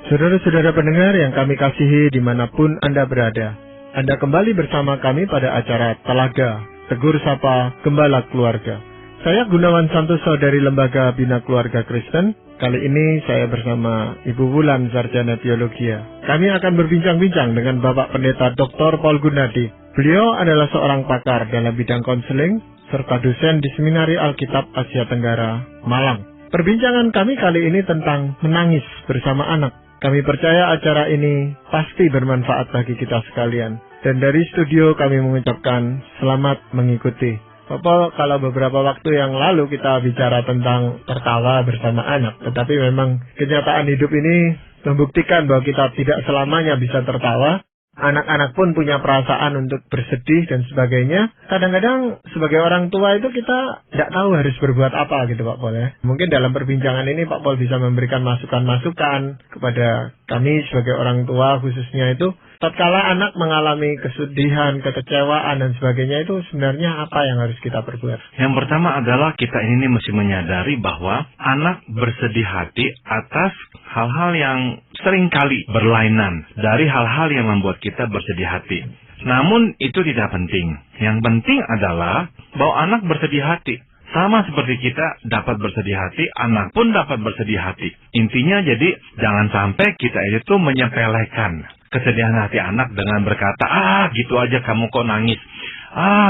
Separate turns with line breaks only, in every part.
Saudara-saudara pendengar yang kami kasihi dimanapun Anda berada, Anda kembali bersama kami pada acara Telaga, Tegur Sapa Gembala Keluarga. Saya Gunawan Santoso dari Lembaga Bina Keluarga Kristen. Kali ini saya bersama Ibu Wulan, Sarjana Teologia. Kami akan berbincang-bincang dengan Bapak Pendeta Dr. Paul Gunadi. Beliau adalah seorang pakar dalam bidang konseling, serta dosen di Seminari Alkitab Asia Tenggara, Malang. Perbincangan kami kali ini tentang menangis bersama anak. Kami percaya acara ini pasti bermanfaat bagi kita sekalian. Dan dari studio kami mengucapkan selamat mengikuti. Bapak, kalau beberapa waktu yang lalu kita bicara tentang tertawa bersama anak. Tetapi memang kenyataan hidup ini membuktikan bahwa kita tidak selamanya bisa tertawa. Anak-anak pun punya perasaan untuk bersedih dan sebagainya. Kadang-kadang sebagai orang tua itu kita tidak tahu harus berbuat apa gitu Pak Paul ya. Mungkin dalam perbincangan ini Pak Paul bisa memberikan masukan-masukan kepada kami sebagai orang tua khususnya itu. Tatkala anak mengalami kesedihan, kekecewaan dan sebagainya itu sebenarnya apa yang harus kita perbuat?
Yang pertama adalah kita ini mesti menyadari bahwa anak bersedih hati atas hal-hal yang seringkali berlainan dari hal-hal yang membuat kita bersedih hati. Namun itu tidak penting. Yang penting adalah bahwa anak bersedih hati. Sama seperti kita dapat bersedih hati, anak pun dapat bersedih hati. Intinya jadi jangan sampai kita itu menyepelekan kesedihan hati anak dengan berkata, gitu aja kamu kok nangis.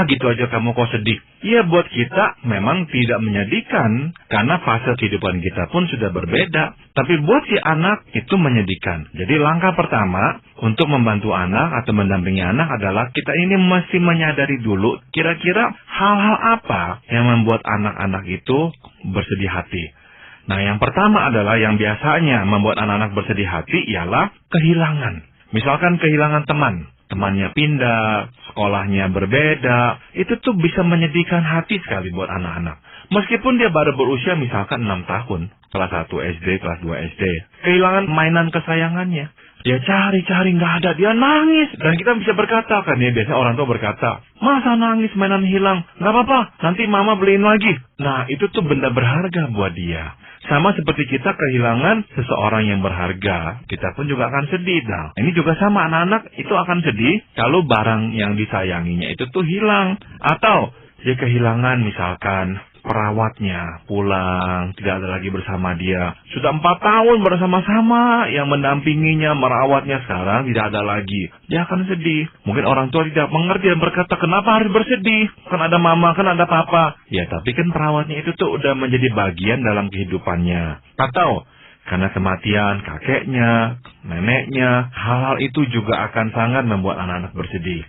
Gitu aja kamu kok sedih. Ya buat kita memang tidak menyedihkan, karena fase kehidupan kita pun sudah berbeda. Tapi buat si anak itu menyedihkan. Jadi langkah pertama untuk membantu anak atau mendampingi anak adalah kita ini mesti menyadari dulu kira-kira hal-hal apa yang membuat anak-anak itu bersedih hati. Nah yang pertama adalah yang biasanya membuat anak-anak bersedih hati ialah kehilangan. Misalkan kehilangan teman. Temannya pindah, sekolahnya berbeda, itu tuh bisa menyedihkan hati sekali buat anak-anak. Meskipun dia baru berusia misalkan 6 tahun, kelas 1 SD, kelas 2 SD. Kehilangan mainan kesayangannya. Dia cari-cari nggak ada, dia nangis. Dan kita bisa berkata kan ya, biasanya orang tua berkata, masa nangis mainan hilang? Nggak apa-apa, nanti mama beliin lagi. Nah itu tuh benda berharga buat dia. Sama seperti kita kehilangan seseorang yang berharga, kita pun juga akan sedih. Nah, ini juga sama, anak-anak itu akan sedih kalau barang yang disayanginya itu tuh hilang. Atau dia kehilangan misalkan perawatnya pulang, tidak ada lagi bersama dia. Sudah 4 tahun bersama-sama, yang mendampinginya, merawatnya sekarang tidak ada lagi. Dia akan sedih. Mungkin orang tua tidak mengerti dan berkata, kenapa harus bersedih? Kan ada mama, kan ada papa. Ya, tapi kan perawatnya itu tuh udah menjadi bagian dalam kehidupannya. Atau karena kematian kakeknya, neneknya, hal-hal itu juga akan sangat membuat anak-anak bersedih.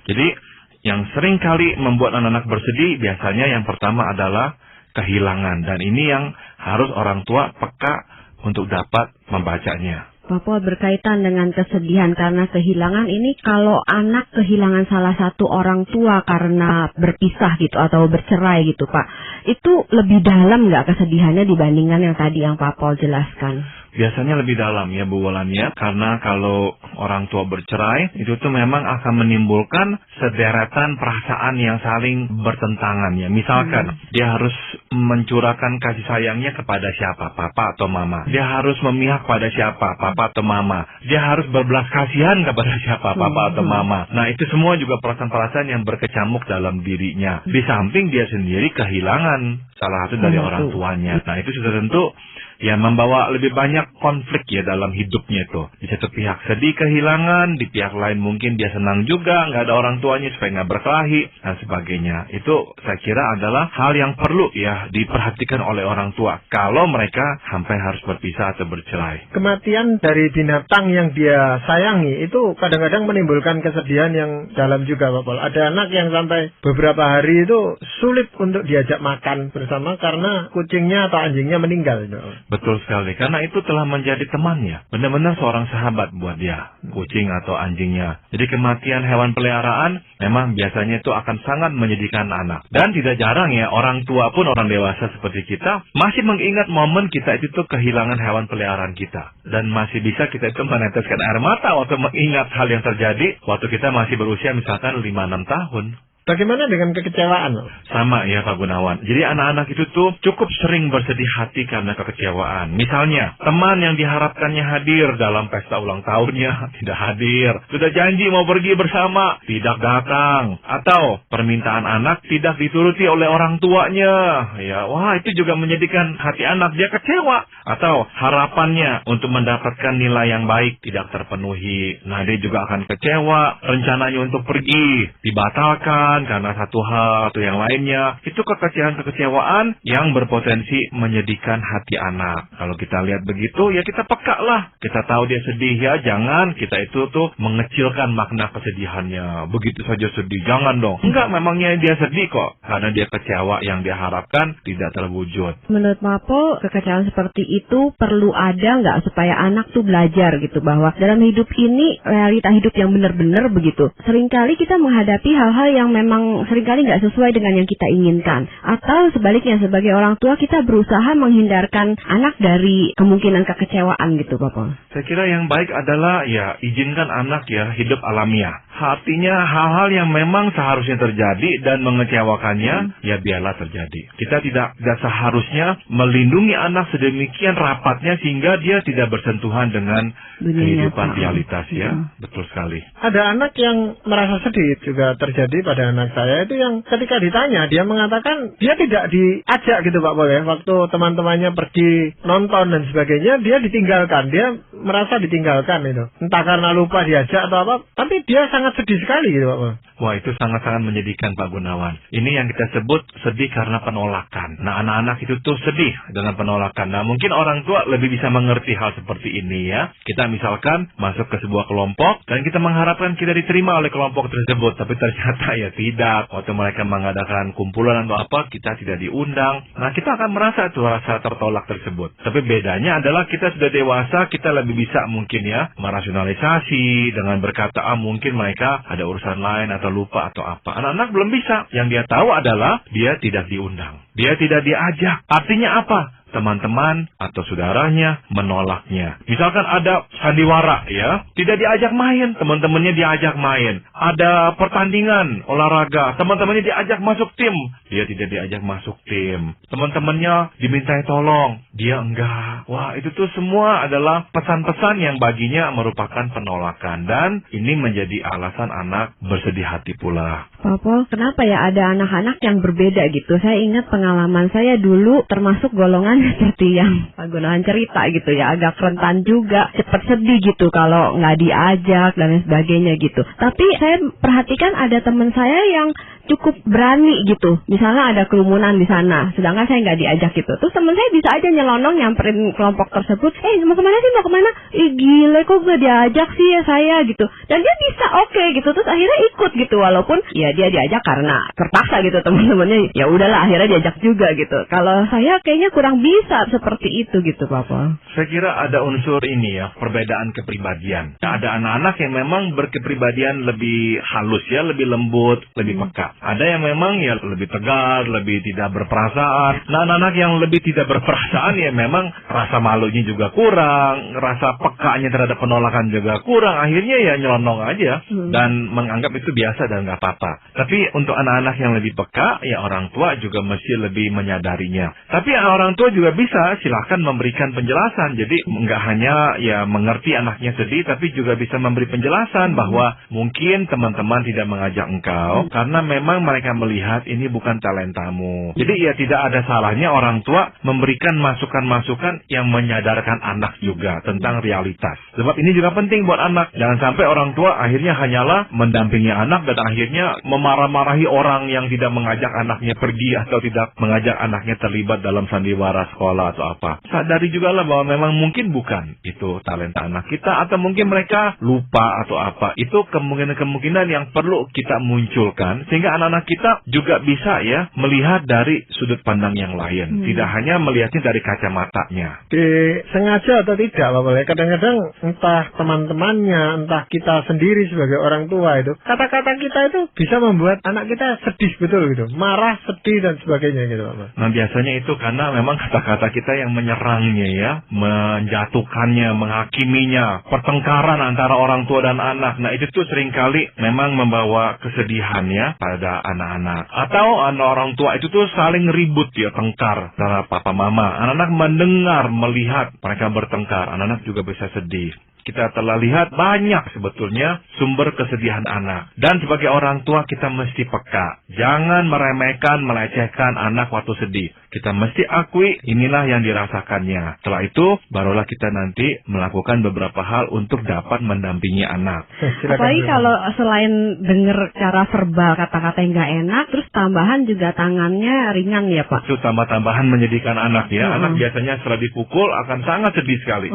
Jadi, yang sering kali membuat anak-anak bersedih biasanya yang pertama adalah kehilangan. Dan ini yang harus orang tua peka untuk dapat membacanya.
Bapak berkaitan dengan kesedihan karena kehilangan ini, kalau anak kehilangan salah satu orang tua karena berpisah gitu atau bercerai gitu Pak, itu lebih dalam nggak kesedihannya dibandingkan yang tadi yang Pak Paul jelaskan?
Biasanya lebih dalam ya Bu Wulan ya, karena kalau orang tua bercerai itu tuh memang akan menimbulkan sederetan perasaan yang saling bertentangan ya. Misalkan dia harus mencurahkan kasih sayangnya kepada siapa, papa atau mama. Dia harus memihak pada siapa, papa atau mama. Dia harus berbelas kasihan kepada siapa, papa atau mama. Nah itu semua juga perasaan-perasaan yang berkecamuk dalam dirinya. Di samping dia sendiri kehilangan salah satu dari orang tuanya. Nah itu sudah tentu ya membawa lebih banyak konflik ya dalam hidupnya itu. Di satu pihak sedih kehilangan, di pihak lain mungkin dia senang juga, nggak ada orang tuanya supaya nggak berkelahi, dan sebagainya. Itu saya kira adalah hal yang perlu ya diperhatikan oleh orang tua kalau mereka sampai harus berpisah atau bercerai.
Kematian dari binatang yang dia sayangi itu kadang-kadang menimbulkan kesedihan yang dalam juga Pak Paul. Ada anak yang sampai beberapa hari itu sulit untuk diajak makan bersama karena kucingnya atau anjingnya meninggal.
Betul sekali, karena itu telah menjadi temannya. Benar-benar seorang sahabat buat dia, kucing atau anjingnya. Jadi kematian hewan peliharaan memang biasanya itu akan sangat menyedihkan anak. Dan tidak jarang ya, orang tua pun orang dewasa seperti kita masih mengingat momen kita itu tuh kehilangan hewan peliharaan kita. Dan masih bisa kita itu meneteskan air mata waktu mengingat hal yang terjadi waktu kita masih berusia misalkan 5-6 tahun.
Bagaimana dengan kekecewaan?
Sama ya Pak Gunawan. Jadi anak-anak itu tuh cukup sering bersedih hati karena kekecewaan. Misalnya, teman yang diharapkannya hadir dalam pesta ulang tahunnya tidak hadir. Sudah janji mau pergi bersama, tidak datang. Atau permintaan anak tidak dituruti oleh orang tuanya. Ya, wah itu juga menyedihkan hati anak, dia kecewa. Atau harapannya untuk mendapatkan nilai yang baik tidak terpenuhi. Nah, dia juga akan kecewa. Rencananya untuk pergi dibatalkan karena satu hal atau yang lainnya. Itu kekecewaan yang berpotensi menyedihkan hati anak. Kalau kita lihat begitu, ya kita peka lah. Kita tahu dia sedih, ya jangan kita itu tuh mengecilkan makna kesedihannya. Begitu saja sedih, jangan dong. Enggak, memangnya dia sedih kok. Karena dia kecewa, yang dia harapkan tidak terwujud.
Menurut Mapo, kekecewaan seperti itu perlu ada nggak supaya anak tuh belajar gitu bahwa dalam hidup ini realita hidup yang benar-benar begitu. Seringkali kita menghadapi hal-hal yang memang seringkali nggak sesuai dengan yang kita inginkan. Atau sebaliknya sebagai orang tua kita berusaha menghindarkan anak dari kemungkinan kekecewaan gitu Bapak.
Saya kira yang baik adalah ya izinkan anak ya hidup alamiah. Artinya hal-hal yang memang seharusnya terjadi dan mengecewakannya ya biarlah terjadi. Kita tidak seharusnya melindungi anak sedemikian rapatnya sehingga dia tidak bersentuhan dengan kehidupan realitas ya. Betul sekali.
Ada anak yang merasa sedih juga terjadi pada anak saya itu yang ketika ditanya dia mengatakan dia tidak diajak gitu Pak Boy ya. Waktu teman-temannya pergi nonton dan sebagainya dia ditinggalkan. Dia merasa ditinggalkan itu. Entah karena lupa diajak atau apa. Tapi dia sangat sedih sekali gitu Pak Boy.
Wah itu sangat-sangat menyedihkan Pak Gunawan. Ini yang kita sebut sedih karena penolakan. Nah anak-anak itu tuh sedih dengan penolakan. Nah mungkin orang tua lebih bisa mengerti hal seperti ini ya. Kita misalkan masuk ke sebuah kelompok dan kita mengharapkan kita diterima oleh kelompok tersebut. Tapi ternyata ya tidak. Waktu mereka mengadakan kumpulan atau apa kita tidak diundang. Nah kita akan merasa tuh rasa tertolak tersebut. Tapi bedanya adalah kita sudah dewasa, kita lebih bisa mungkin ya merasionalisasi dengan berkata mungkin mereka ada urusan lain atau lupa atau apa. Anak-anak belum bisa. Yang dia tahu adalah dia tidak diundang. Dia tidak diajak. Artinya apa? Teman-teman atau saudaranya menolaknya. Misalkan ada sandiwara ya, tidak diajak main, teman-temannya diajak main. Ada pertandingan olahraga, teman-temannya diajak masuk tim, dia tidak diajak masuk tim. Teman-temannya dimintai tolong, dia enggak. Wah, itu tuh semua adalah pesan-pesan yang baginya merupakan penolakan dan ini menjadi alasan anak bersedih hati pula.
Papa, kenapa ya ada anak-anak yang berbeda gitu? Saya ingat pengalaman saya dulu termasuk golongan seperti yang Pak Gunawan cerita gitu ya, agak rentan juga, cepat sedih gitu kalau nggak diajak dan sebagainya gitu. Tapi saya perhatikan ada teman saya yang cukup berani gitu. Misalnya ada kerumunan di sana, sedangkan saya nggak diajak gitu. Terus teman saya bisa aja nyelonong nyamperin kelompok tersebut. Mau kemana sih? Mau kemana? Gila kok nggak diajak sih ya saya gitu. Dan dia bisa oke gitu. Terus akhirnya ikut gitu. Walaupun ya dia diajak karena terpaksa gitu teman-temannya. Ya udahlah akhirnya diajak juga gitu. Kalau saya kayaknya kurang bisa seperti itu gitu Papa.
Saya kira ada unsur ini ya, perbedaan kepribadian. Ada anak-anak yang memang berkepribadian lebih halus ya, lebih lembut, lebih peka. Ada yang memang ya lebih tegar, lebih tidak berperasaan. Nah, anak-anak yang lebih tidak berperasaan ya memang rasa malunya juga kurang, rasa pekanya terhadap penolakan juga kurang. Akhirnya ya nyelonong aja dan menganggap itu biasa dan nggak apa-apa. Tapi untuk anak-anak yang lebih peka, ya orang tua juga mesti lebih menyadarinya. Tapi orang tua juga bisa silahkan memberikan penjelasan. Jadi nggak hanya ya mengerti anaknya sedih, tapi juga bisa memberi penjelasan bahwa mungkin teman-teman tidak mengajak engkau karena memang mereka melihat ini bukan talentamu. Jadi ya tidak ada salahnya orang tua memberikan masukan-masukan yang menyadarkan anak juga tentang realitas. Sebab ini juga penting buat anak. Jangan sampai orang tua akhirnya hanyalah mendampingi anak dan akhirnya memarah-marahi orang yang tidak mengajak anaknya pergi atau tidak mengajak anaknya terlibat dalam sandiwara sekolah atau apa. Sadari juga lah bahwa memang mungkin bukan itu talenta anak kita atau mungkin mereka lupa atau apa. Itu kemungkinan-kemungkinan yang perlu kita munculkan sehingga anak-anak kita juga bisa ya melihat dari sudut pandang yang lain. Tidak hanya melihatnya dari kacamatanya.
Sengaja atau tidak Pak Boleh. Kadang-kadang entah teman-temannya, entah kita sendiri sebagai orang tua itu, kata-kata kita itu bisa membuat anak kita sedih betul gitu. Marah, sedih dan sebagainya gitu Pak.
Nah biasanya itu karena memang kata-kata kita yang menyerangnya ya, menjatuhkannya, menghakiminya, pertengkaran antara orang tua dan anak. Nah itu tuh seringkali memang membawa kesedihan ya kepada anak-anak. Atau orang tua itu tuh saling ribut ya, tengkar antara papa mama. Anak-anak mendengar, melihat mereka bertengkar, anak-anak juga bisa sedih. Kita telah lihat banyak sebetulnya sumber kesedihan anak. Dan sebagai orang tua kita mesti peka. Jangan meremehkan, melecehkan anak waktu sedih. Kita mesti akui inilah yang dirasakannya. Setelah itu barulah kita nanti melakukan beberapa hal untuk dapat mendampingi anak.
Apalagi kalau selain dengar cara verbal kata-kata yang nggak enak, terus tambahan juga tangannya ringan ya Pak?
Itu tambah-tambahan menyedihkan anak ya. Anak biasanya setelah dipukul akan sangat sedih sekali.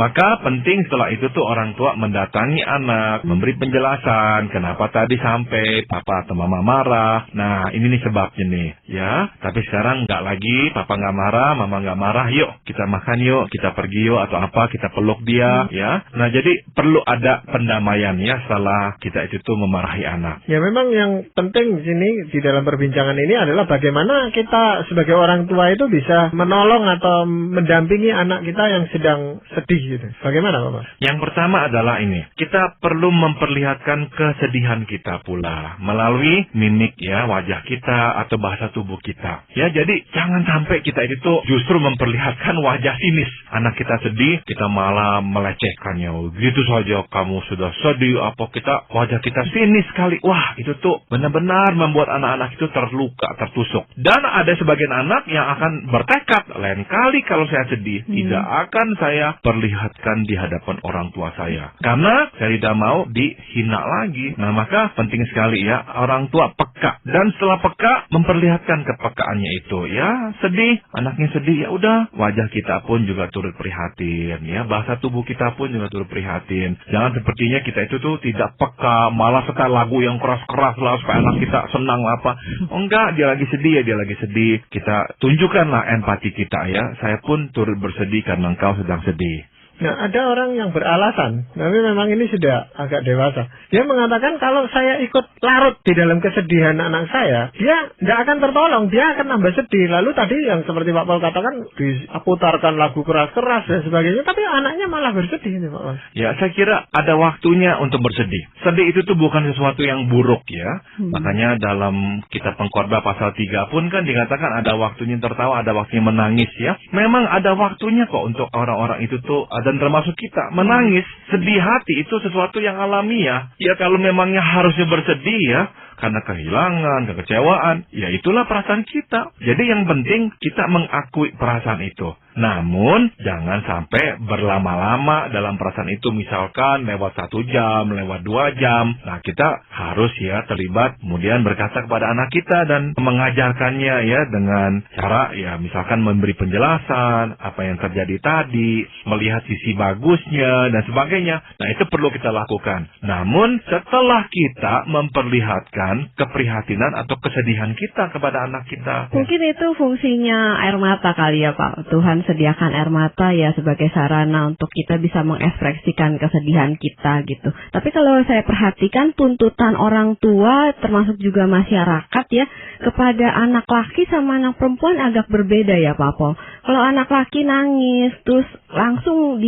Maka penting setelah itu tuh orang tua mendatangi anak, memberi penjelasan kenapa tadi sampai papa atau mama marah. Nah ini nih sebabnya nih ya. Tapi sekarang nggak lagi, papa nggak marah, mama nggak marah, yuk kita makan yuk, kita pergi yuk, atau apa, kita peluk dia ya. Nah jadi perlu ada pendamaian ya setelah kita itu tuh memarahi anak.
Ya memang yang penting di sini di dalam perbincangan ini adalah bagaimana kita sebagai orang tua itu bisa menolong atau mendampingi anak kita yang sedang sedih gitu. Bagaimana Bapak?
Yang pertama adalah ini, kita perlu memperlihatkan kesedihan kita pula melalui mimik ya, wajah kita atau bahasa tubuh kita. Ya jadi jangan sampai kita itu justru memperlihatkan wajah sinis. Anak kita sedih, kita malah melecehkannya. Gitu saja kamu sudah sedih, apa kita wajah kita sinis sekali. Wah, itu tuh benar-benar membuat anak-anak itu terluka, tertusuk. Dan ada sebagian anak yang akan bertekad, lain kali kalau saya sedih, tidak akan saya perlihatkan di hadapan orang tua saya. Karena saya tidak mau dihina lagi. Nah, maka penting sekali ya, orang tua peka. Dan setelah peka, memperlihatkan kepekaannya itu. Ya, sedih, anaknya sedih, ya udah, wajah kita pun juga turut prihatin. Ya, bahasa tubuh kita pun juga turut prihatin. Jangan sepertinya kita itu tuh tidak peka, malah setel lagu yang keras-keras lah supaya anak kita senang apa. Oh enggak, dia lagi sedih ya, dia lagi sedih. Kita tunjukkanlah empati kita ya. Saya pun turut bersedih karena engkau sedang sedih.
Nah, ada orang yang beralasan, tapi memang ini sudah agak dewasa. Dia mengatakan kalau saya ikut larut di dalam kesedihan anak saya, dia tidak akan tertolong, dia akan nambah sedih. Lalu tadi yang seperti Pak Paul katakan, diputarkan lagu keras-keras dan sebagainya, tapi anaknya malah bersedih nih Pak Paul.
Ya, saya kira ada waktunya untuk bersedih. Sedih itu tuh bukan sesuatu yang buruk ya. Makanya dalam kitab Pengkhotbah pasal 3 pun kan dikatakan ada waktunya tertawa, ada waktunya menangis ya. Memang ada waktunya kok untuk orang-orang itu tuh, dan termasuk kita menangis. Sedih hati itu sesuatu yang alamiah. Ya kalau memangnya harusnya bersedih ya karena kehilangan, kekecewaan, ya itulah perasaan kita. Jadi yang penting kita mengakui perasaan itu. Namun jangan sampai berlama-lama dalam perasaan itu, misalkan lewat 1 jam, lewat 2 jam. Nah kita harus ya terlibat, kemudian berkata kepada anak kita dan mengajarkannya ya dengan cara ya misalkan memberi penjelasan apa yang terjadi tadi, melihat sisi bagusnya dan sebagainya. Nah itu perlu kita lakukan. Namun setelah kita memperlihatkan keprihatinan atau kesedihan kita kepada anak kita.
Mungkin itu fungsinya air mata kali ya Pak. Tuhan sediakan air mata ya sebagai sarana untuk kita bisa mengekspresikan kesedihan kita gitu. Tapi kalau saya perhatikan tuntutan orang tua termasuk juga masyarakat ya kepada anak laki sama anak perempuan agak berbeda ya Pak Paul. Kalau anak laki nangis terus langsung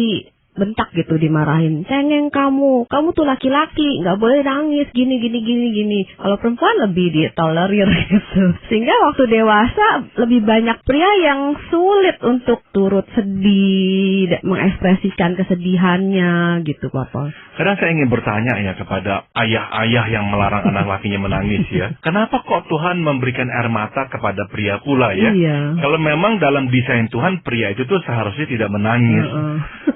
bentak gitu, dimarahin. Cengeng kamu tuh laki-laki, nggak boleh nangis, gini. Kalau perempuan lebih ditolerir gitu. Sehingga waktu dewasa lebih banyak pria yang sulit untuk turut sedih, mengekspresikan kesedihannya gitu, Papa.
Kadang saya ingin bertanya ya kepada ayah-ayah yang melarang anak lakinya menangis ya. Kenapa kok Tuhan memberikan air mata kepada pria pula ya?
Iya.
Kalau memang dalam desain Tuhan pria itu tuh seharusnya tidak menangis.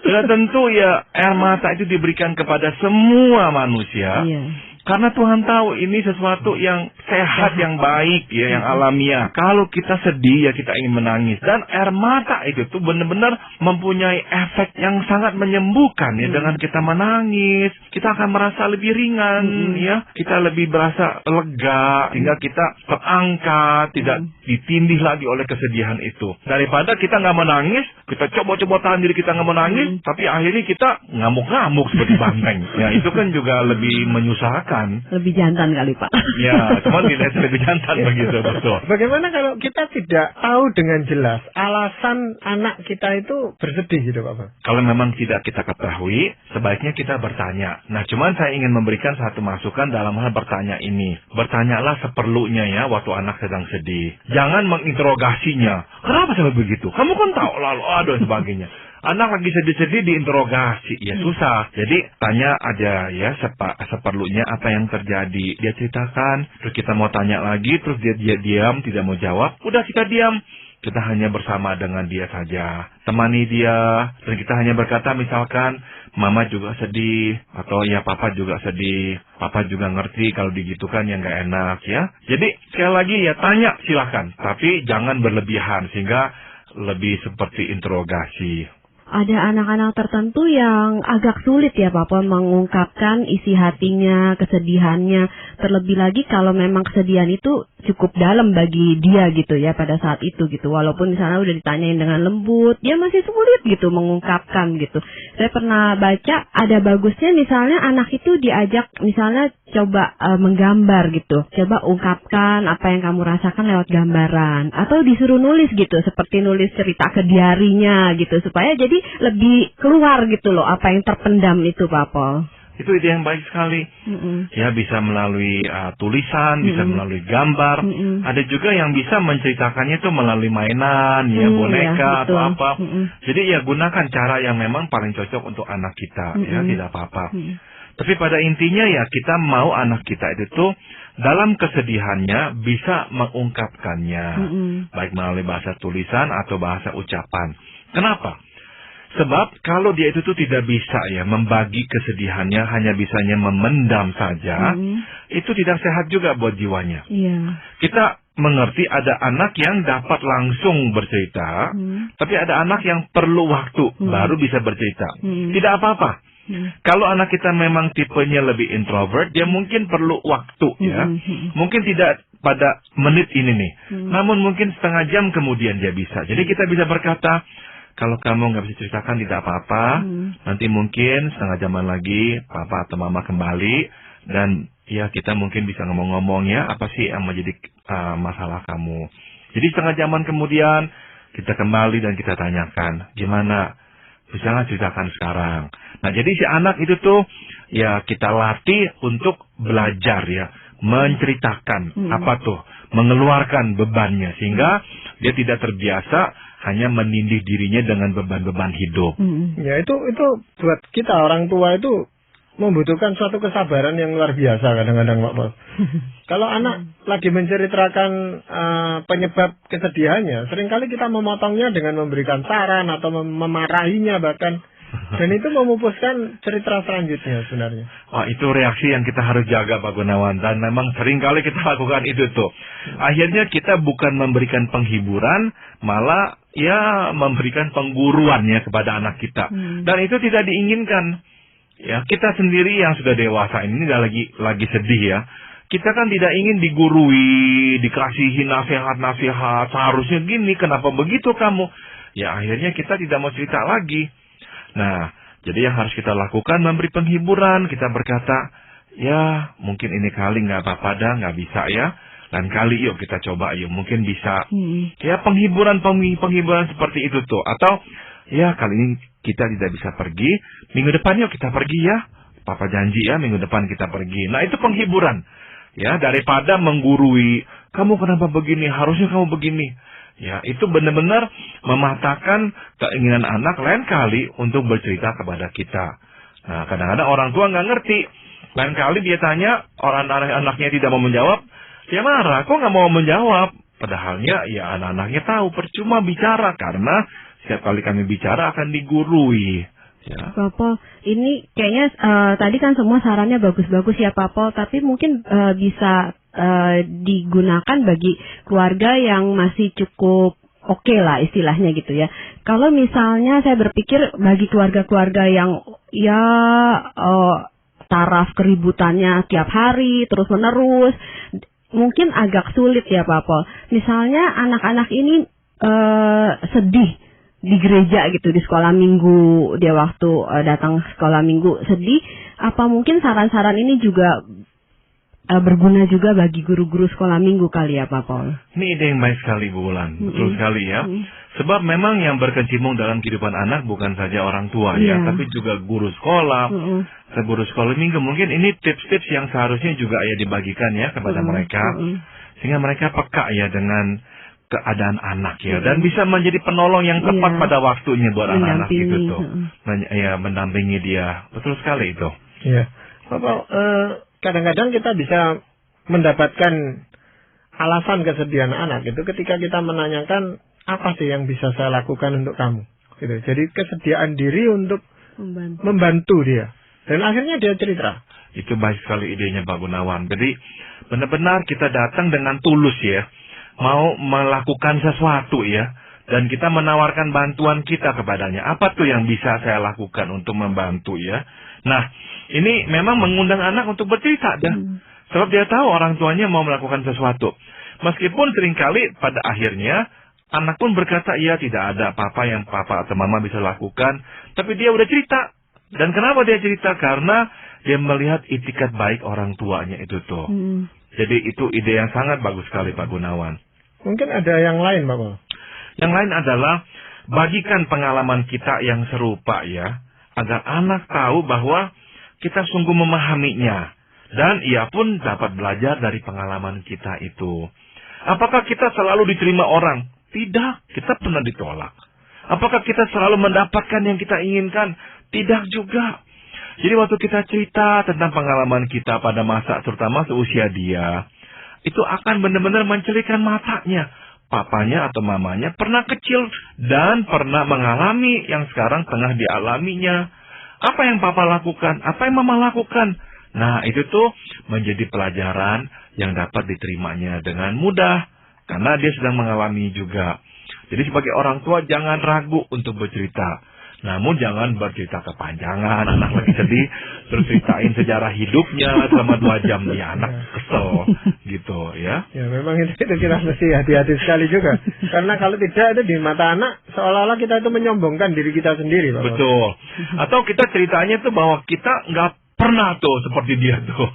Ya tentu ya air mata itu diberikan kepada semua manusia.
Iya.
Karena Tuhan tahu ini sesuatu yang sehat, yang baik, ya, yang alamiah. Kalau kita sedih, ya kita ingin menangis. Dan air mata itu tuh benar-benar mempunyai efek yang sangat menyembuhkan. Ya, dengan kita menangis, kita akan merasa lebih ringan, ya. Kita lebih berasa lega, sehingga kita terangkat, tidak ditindih lagi oleh kesedihan itu. Daripada kita nggak menangis, kita coba-coba tahan diri kita nggak menangis, tapi akhirnya kita ngamuk-ngamuk seperti banteng. Ya, itu kan juga lebih menyusahkan. jantan.
Lebih jantan kali Pak.
Ya, cuma dilihat lebih jantan begitu, betul.
Bagaimana kalau kita tidak tahu dengan jelas alasan anak kita itu bersedih gitu Pak?
Kalau memang tidak kita ketahui, sebaiknya kita bertanya. Nah, cuman saya ingin memberikan satu masukan dalam hal bertanya ini. Bertanyalah seperlunya ya waktu anak sedang sedih. Jangan menginterogasinya. Kenapa sampai begitu? Kamu kan tahu lalu, dan sebagainya. Anak lagi sedih-sedih diinterogasi, ya susah. Jadi tanya aja ya seperlunya apa yang terjadi. Dia ceritakan, terus kita mau tanya lagi, terus dia diam, tidak mau jawab. Udah kita diam. Kita hanya bersama dengan dia saja. Temani dia. Dan kita hanya berkata misalkan, Mama juga sedih. Atau ya Papa juga sedih. Papa juga ngerti kalau digitukan yang gak enak ya. Jadi sekali lagi ya tanya silakan. Tapi jangan berlebihan sehingga lebih seperti interogasi.
Ada anak-anak tertentu yang agak sulit ya Papa mengungkapkan isi hatinya, kesedihannya. Terlebih lagi kalau memang kesedihan itu cukup dalam bagi dia gitu ya pada saat itu gitu. Walaupun misalnya udah ditanyain dengan lembut, dia masih sulit gitu mengungkapkan gitu. Saya pernah baca ada bagusnya misalnya anak itu diajak misalnya coba menggambar gitu. Coba ungkapkan apa yang kamu rasakan lewat gambaran. Atau disuruh nulis gitu, seperti nulis cerita ke diarinya gitu. Supaya jadi lebih keluar gitu loh apa yang terpendam itu Pak Pol.
Itu ide yang baik sekali. Ya bisa melalui tulisan, bisa melalui gambar. Ada juga yang bisa menceritakannya itu melalui mainan, ya boneka
ya,
atau apa. Jadi ya gunakan cara yang memang paling cocok untuk anak kita, ya tidak apa-apa. Tapi pada intinya ya kita mau anak kita itu tuh dalam kesedihannya bisa mengungkapkannya, baik melalui bahasa tulisan atau bahasa ucapan. Kenapa? Sebab kalau dia itu tuh tidak bisa ya membagi kesedihannya, hanya bisanya memendam saja, itu tidak sehat juga buat jiwanya. Kita mengerti ada anak yang dapat langsung bercerita, tapi ada anak yang perlu waktu baru bisa bercerita. Tidak apa-apa. Kalau anak kita memang tipenya lebih introvert, dia mungkin perlu waktu ya. Mungkin tidak pada menit ini nih. Namun mungkin setengah jam kemudian dia bisa. Jadi kita bisa berkata, kalau kamu nggak bisa ceritakan tidak apa-apa, nanti mungkin setengah jaman lagi Papa atau Mama kembali dan ya kita mungkin bisa ngomong-ngomong ya apa sih yang menjadi masalah kamu. Jadi setengah jaman kemudian kita kembali dan kita tanyakan gimana, bisa nggak ceritakan sekarang. Nah jadi si anak itu tuh ya kita latih untuk belajar ya menceritakan apa tuh, mengeluarkan bebannya sehingga dia tidak terbiasa hanya menindih dirinya dengan beban-beban hidup.
Ya itu buat kita orang tua itu membutuhkan suatu kesabaran yang luar biasa kadang-kadang Pak Bos. Kalau anak lagi menceritakan penyebab kesedihannya, seringkali kita memotongnya dengan memberikan saran atau memarahinya bahkan. Dan itu memupuskan cerita selanjutnya sebenarnya.
Oh, itu reaksi yang kita harus jaga Pak Gunawan. Dan memang seringkali kita lakukan itu tuh. Akhirnya kita bukan memberikan penghiburan, malah ya memberikan pengguruan ya kepada anak kita. Dan itu tidak diinginkan. Ya, kita sendiri yang sudah dewasa ini lagi sedih ya. Kita kan tidak ingin digurui, dikasihi nasihat-nasihat. Seharusnya gini, kenapa begitu kamu? Ya akhirnya kita tidak mau cerita lagi. Nah, jadi yang harus kita lakukan memberi penghiburan. Kita berkata, ya mungkin ini kali nggak apa-apa dah, nggak bisa ya. Lain kali yuk kita coba yuk, mungkin bisa. Ya penghiburan seperti itu tuh. Atau ya kali ini kita tidak bisa pergi, minggu depan yuk kita pergi ya. Papa janji ya minggu depan kita pergi. Nah itu penghiburan. Ya daripada menggurui, kamu kenapa begini, harusnya kamu begini. Ya, itu benar-benar mematahkan keinginan anak lain kali untuk bercerita kepada kita. Nah, kadang-kadang orang tua nggak ngerti. Lain kali dia tanya, anaknya tidak mau menjawab, dia marah, kok nggak mau menjawab? Padahalnya, ya anak-anaknya tahu, percuma bicara, karena setiap kali kami bicara akan digurui. Ya.
Pak Pol, ini kayaknya tadi kan semua sarannya bagus-bagus ya Pak Pol, tapi mungkin bisa digunakan bagi keluarga yang masih cukup oke lah istilahnya gitu ya. Kalau misalnya saya berpikir bagi keluarga-keluarga yang ya taraf keributannya tiap hari terus menerus, mungkin agak sulit ya Pak Pol. Misalnya anak-anak ini sedih di gereja gitu, di sekolah minggu, dia waktu datang sekolah minggu sedih, apa mungkin saran-saran ini juga berguna juga bagi guru-guru sekolah minggu kali ya Pak Paul.
Ini ide yang baik sekali Bu Wulan, betul sekali ya. Sebab memang yang berkecimpung dalam kehidupan anak bukan saja orang tua ya, tapi juga guru sekolah, guru sekolah minggu. Mungkin ini tips-tips yang seharusnya juga ya dibagikan ya kepada mereka, sehingga mereka peka ya dengan keadaan anak ya, dan bisa menjadi penolong yang tepat pada waktunya buat anak-anak itu tuh, mendampingi dia. Betul sekali itu.
Iya, Bapak, kadang-kadang kita bisa mendapatkan alasan kesedihan anak itu ketika kita menanyakan apa sih yang bisa saya lakukan untuk kamu, gitu. Jadi kesediaan diri untuk membantu dia, dan akhirnya dia cerita.
Itu baik sekali idenya Pak Gunawan. Jadi benar-benar kita datang dengan tulus ya, mau melakukan sesuatu ya, dan kita menawarkan bantuan kita kepadanya. Apa tuh yang bisa saya lakukan untuk membantu ya? Nah, ini memang mengundang anak untuk bercerita dan sebab dia tahu orang tuanya mau melakukan sesuatu. Meskipun seringkali pada akhirnya anak pun berkata, iya tidak ada apa-apa yang papa atau mama bisa lakukan, tapi dia udah cerita. Dan kenapa dia cerita? Karena dia melihat itikat baik orang tuanya itu tuh. Jadi itu ide yang sangat bagus sekali Pak Gunawan.
Mungkin ada yang lain Bapak.
Yang lain adalah bagikan pengalaman kita yang serupa ya, agar anak tahu bahwa kita sungguh memahaminya, dan ia pun dapat belajar dari pengalaman kita itu. Apakah kita selalu diterima orang? Tidak, kita pernah ditolak. Apakah kita selalu mendapatkan yang kita inginkan? Tidak juga. Jadi waktu kita cerita tentang pengalaman kita pada masa terutama seusia dia, itu akan benar-benar mencelikkan matanya. Papanya atau mamanya pernah kecil dan pernah mengalami yang sekarang tengah dialaminya. Apa yang papa lakukan? Apa yang mama lakukan? Nah, itu tuh menjadi pelajaran yang dapat diterimanya dengan mudah. Karena dia sedang mengalami juga. Jadi sebagai orang tua jangan ragu untuk bercerita. Namun jangan bercerita kepanjangan. Anak lagi sedih, terus ceritain sejarah hidupnya selama 2 jam. Ya anak kesel gitu ya.
Ya memang itu kita mesti hati-hati sekali juga. Karena kalau tidak itu di mata anak seolah-olah kita itu menyombongkan diri kita sendiri Bapak.
Betul. Atau kita ceritanya tuh bahwa kita nggak pernah tuh seperti dia tuh.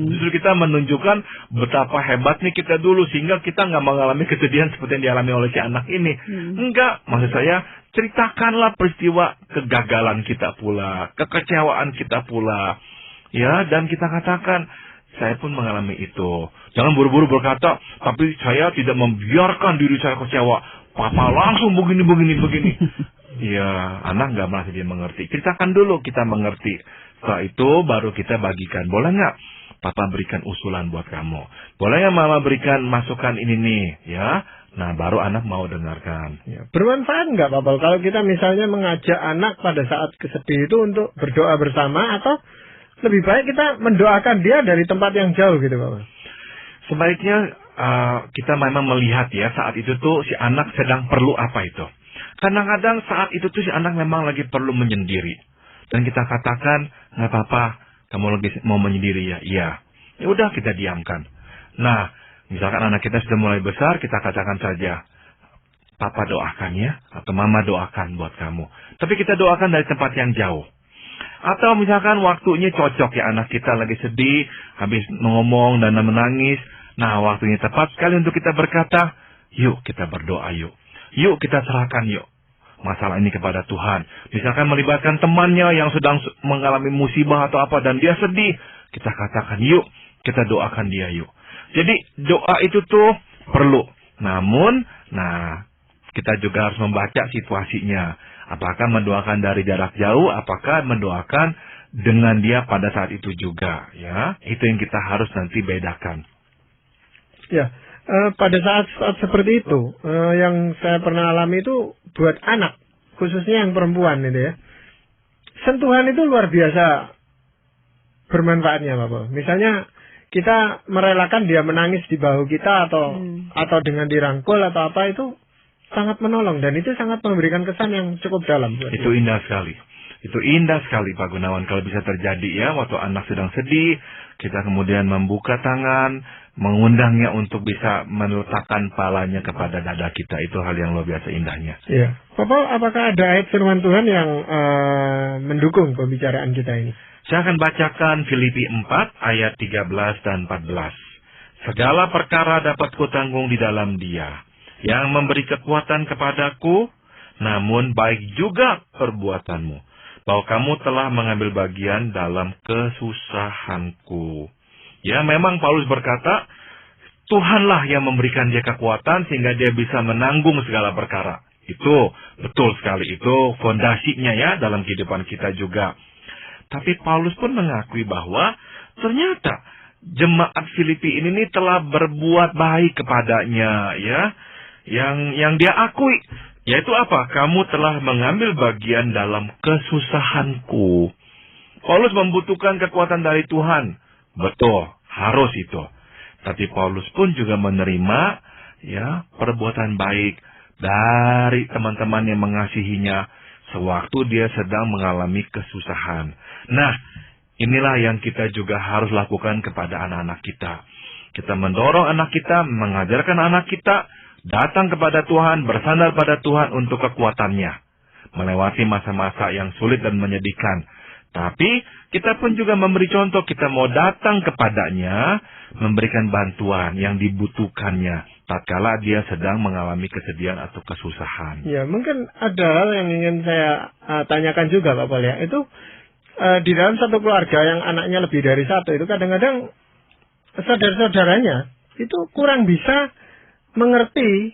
Justru kita menunjukkan betapa hebatnya kita dulu sehingga kita nggak mengalami kesedihan seperti yang dialami oleh si anak ini. Enggak, maksud saya ceritakanlah peristiwa kegagalan kita pula, kekecewaan kita pula. Ya, dan kita katakan, saya pun mengalami itu. Jangan buru-buru berkata, tapi saya tidak membiarkan diri saya kecewa. Papa langsung begini. Ya, anak nggak merasa dia mengerti. Ceritakan dulu kita mengerti. Setelah itu baru kita bagikan. Boleh nggak papa berikan usulan buat kamu? Boleh nggak mama berikan masukan ini nih? Ya, nah baru anak mau dengarkan.
Ya, bermanfaat nggak Bapak kalau kita misalnya mengajak anak pada saat kesedih itu untuk berdoa bersama, atau lebih baik kita mendoakan dia dari tempat yang jauh gitu Bapak?
Sebaiknya kita memang melihat ya saat itu tuh si anak sedang perlu apa itu. Kadang-kadang saat itu tuh si anak memang lagi perlu menyendiri. Dan kita katakan, nggak apa-apa, kamu lagi mau menyendiri ya? Iya. Ya udah kita diamkan. Nah, misalkan anak kita sudah mulai besar, kita katakan saja, papa doakan ya, atau mama doakan buat kamu. Tapi kita doakan dari tempat yang jauh. Atau misalkan waktunya cocok ya, anak kita lagi sedih, habis ngomong dan menangis. Nah, waktunya tepat sekali untuk kita berkata, yuk kita berdoa yuk. Yuk kita serahkan yuk masalah ini kepada Tuhan. Misalkan melibatkan temannya yang sedang mengalami musibah atau apa dan dia sedih, kita katakan yuk, kita doakan dia yuk. Jadi doa itu tuh perlu. Namun, kita juga harus membaca situasinya. Apakah mendoakan dari jarak jauh, apakah mendoakan dengan dia pada saat itu juga, ya. Itu yang kita harus nanti bedakan.
Ya. Pada saat seperti itu, yang saya pernah alami itu buat anak, khususnya yang perempuan itu ya, sentuhan itu luar biasa bermanfaatnya Bapak. Misalnya kita merelakan dia menangis di bahu kita atau dengan dirangkul atau apa, itu sangat menolong dan itu sangat memberikan kesan yang cukup dalam.
Itu indah sekali. Itu indah sekali Pak Gunawan kalau bisa terjadi ya, waktu anak sedang sedih, kita kemudian membuka tangan, mengundangnya untuk bisa meletakkan palanya kepada dada kita. Itu hal yang luar biasa indahnya.
Iya. Bapak, apakah ada ayat firman Tuhan yang mendukung pembicaraan kita ini?
Saya akan bacakan Filipi 4 ayat 13 dan 14. Segala perkara dapat kutanggung di dalam Dia yang memberi kekuatan kepadaku, namun baik juga perbuatanmu, bahwa kamu telah mengambil bagian dalam kesusahanku. Ya, memang Paulus berkata, Tuhanlah yang memberikan dia kekuatan sehingga dia bisa menanggung segala perkara. Itu betul sekali, itu fondasinya ya dalam kehidupan kita juga. Tapi Paulus pun mengakui bahwa ternyata jemaat Filipi ini telah berbuat baik kepadanya, ya. Yang dia akui, yaitu apa? Kamu telah mengambil bagian dalam kesusahanku. Paulus membutuhkan kekuatan dari Tuhan. Betul, harus itu. Tapi Paulus pun juga menerima ya perbuatan baik dari teman-teman yang mengasihinya sewaktu dia sedang mengalami kesusahan. Nah, inilah yang kita juga harus lakukan kepada anak-anak kita. Kita mendorong anak kita, mengajarkan anak kita datang kepada Tuhan, bersandar pada Tuhan untuk kekuatannya, melewati masa-masa yang sulit dan menyedihkan. Tapi kita pun juga memberi contoh, kita mau datang kepadanya, memberikan bantuan yang dibutuhkannya, tatkala dia sedang mengalami kesedihan atau kesusahan.
Ya, mungkin ada hal yang ingin saya tanyakan juga Pak Paul ya. Itu di dalam satu keluarga yang anaknya lebih dari satu, itu kadang-kadang saudara-saudaranya itu kurang bisa mengerti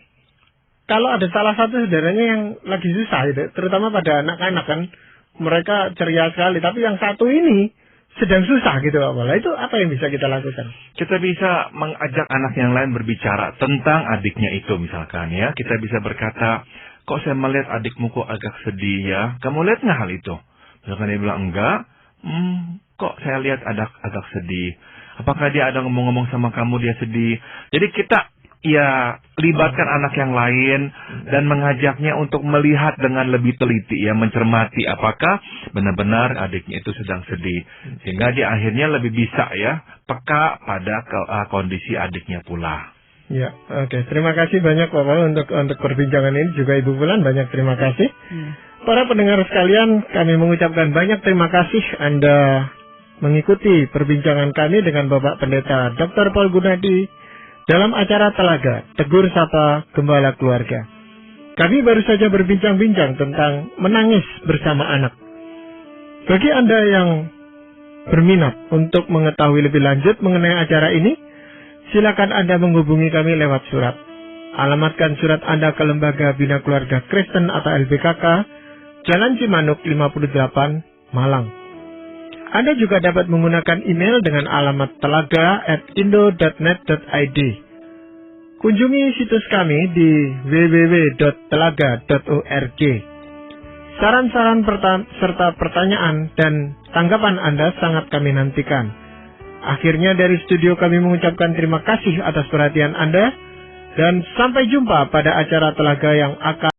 kalau ada salah satu saudaranya yang lagi susah gitu. Terutama pada anak-anak kan, mereka ceria sekali, tapi yang satu ini sedang susah gitu Pak Paul. Itu apa yang bisa kita lakukan?
Kita bisa mengajak anak yang lain berbicara tentang adiknya itu misalkan ya. Kita bisa berkata, kok saya melihat adikmu kok agak sedih ya. Kamu lihat nggak hal itu? Misalkan dia bilang enggak, kok saya lihat agak sedih. Apakah dia ada ngomong-ngomong sama kamu dia sedih? Jadi kita libatkan anak yang lain dan mengajaknya untuk melihat dengan lebih teliti ya, mencermati apakah benar-benar adiknya itu sedang sedih, sehingga dia akhirnya lebih bisa ya peka pada kondisi adiknya pula.
Ya, oke. Terima kasih banyak Pak Paul untuk perbincangan ini, juga Ibu Bulan banyak terima kasih. Para pendengar sekalian, kami mengucapkan banyak terima kasih Anda mengikuti perbincangan kami dengan Bapak Pendeta Dr. Paul Gunadi dalam acara Telaga Tegur Sapa Gembala Keluarga. Kami baru saja berbincang-bincang tentang menangis bersama anak. Bagi Anda yang berminat untuk mengetahui lebih lanjut mengenai acara ini, silakan Anda menghubungi kami lewat surat. Alamatkan surat Anda ke Lembaga Bina Keluarga Kristen atau LBKK, Jalan Cimanuk 58, Malang. Anda juga dapat menggunakan email dengan alamat telaga@indo.net.id. Kunjungi situs kami di www.telaga.org. Saran-saran serta pertanyaan dan tanggapan Anda sangat kami nantikan. Akhirnya dari studio kami mengucapkan terima kasih atas perhatian Anda dan sampai jumpa pada acara Telaga yang akan